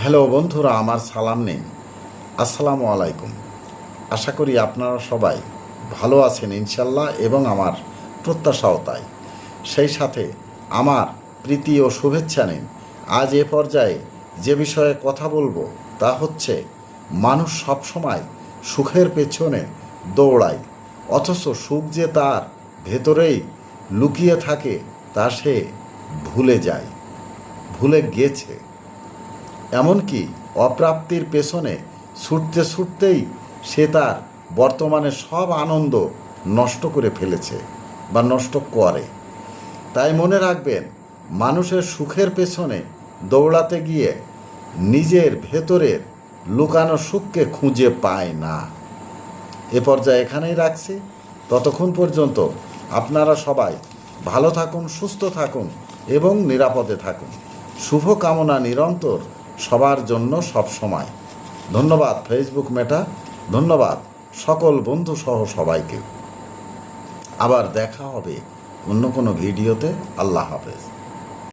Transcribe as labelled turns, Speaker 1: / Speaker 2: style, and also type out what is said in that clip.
Speaker 1: Hello বন্ধুরা, আমার সালাম নিন। আসসালামু আলাইকুম। আশা করি আপনারা সবাই ভালো আছেন ইনশাল্লাহ, এবং আমার প্রত্যাশাও তাই। সেই সাথে আমার প্রীতি ও শুভেচ্ছা নিন। আজ এ পর্যায়ে যে বিষয়ে কথা বলবো তা হচ্ছে, মানুষ সবসময় সুখের পেছনে দৌড়ায়, অথচ সুখ যে তার ভেতরেই লুকিয়ে থাকে তা সে ভুলে যায়, ভুলে গেছে। এমনকি অপ্রাপ্তির পেছনে ছুটতে ছুটতেই সে তার বর্তমানে সব আনন্দ নষ্ট করে ফেলেছে বা নষ্ট করে। তাই মনে রাখবেন, মানুষের সুখের পেছনে দৌড়াতে গিয়ে নিজের ভেতরের লুকানো সুখকে খুঁজে পায় না। এ পর্যায়ে এখানেই রাখছি। ততক্ষণ পর্যন্ত আপনারা সবাই ভালো থাকুন, সুস্থ থাকুন এবং নিরাপদে থাকুন। শুভকামনা নিরন্তর সবার জন্য সব সময়। ধন্যবাদ ফেসবুক মেটা, ধন্যবাদ সকল বন্ধু সহ সবাইকে। আবার দেখা হবে অন্য কোনো ভিডিওতে। আল্লাহ হাফেজ।